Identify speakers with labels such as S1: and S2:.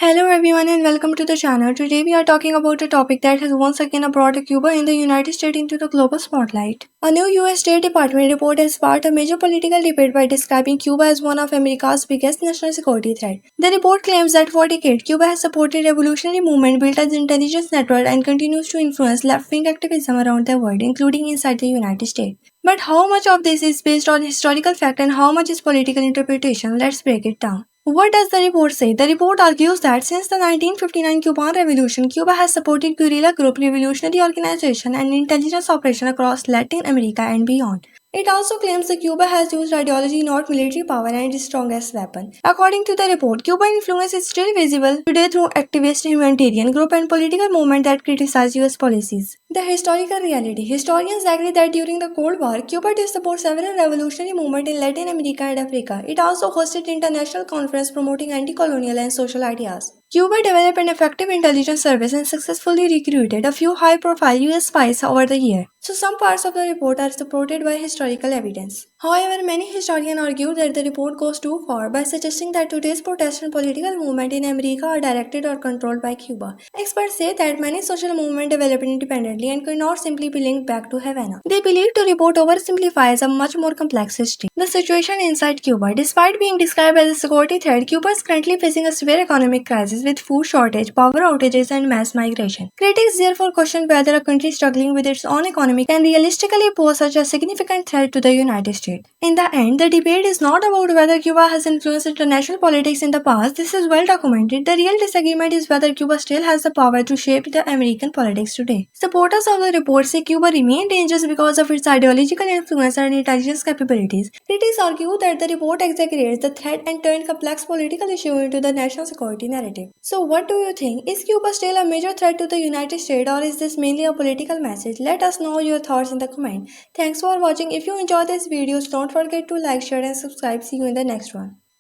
S1: Hello everyone and welcome to the channel. Today we are talking about a topic that has once again brought Cuba and the United States into the global spotlight. A new US State Department report has sparked a major political debate by describing Cuba as one of America's biggest national security threats. The report claims that for decades Cuba has supported revolutionary movement, built its intelligence network and continues to influence left-wing activism around the world, including inside the United States. But how much of this is based on historical fact and how much is political interpretation? Let's break it down. What does the report say? The report argues that since the 1959 Cuban Revolution, Cuba has supported guerrilla group, revolutionary organization, and intelligence operation across Latin America and beyond. It also claims that Cuba has used ideology, not military power, and its strongest weapon. According to the report, Cuban influence is still visible today through activist humanitarian group and political movement that criticize US policies. The historical reality. Historians agree that during the Cold War, Cuba did support several revolutionary movements in Latin America and Africa. It also hosted international conferences promoting anti-colonial and social ideas. Cuba developed an effective intelligence service and successfully recruited a few high-profile US spies over the years. So some parts of the report are supported by historical evidence. However, many historians argue that the report goes too far by suggesting that today's protest and political movement in America are directed or controlled by Cuba. Experts say that many social movements developed independently and could not simply be linked back to Havana. They believe the report oversimplifies a much more complex history. The situation inside Cuba. Despite being described as a security threat, Cuba is currently facing a severe economic crisis with food shortage, power outages, and mass migration. Critics therefore question whether a country struggling with its own economy can realistically pose such a significant threat to the United States. In the end, the debate is not about whether Cuba has influenced international politics in the past. This is well documented. The real disagreement is whether Cuba still has the power to shape the American politics today. Supporters of the report say Cuba remains dangerous because of its ideological influence and intelligence capabilities. Critics argue that the report exaggerates the threat and turns complex political issues into the national security narrative. So what do you think? Is Cuba still a major threat to the United States, or is this mainly a political message? Let us know your thoughts in the comment. Thanks for watching. If you enjoyed this video, don't forget to like, share and subscribe. See you in the next one.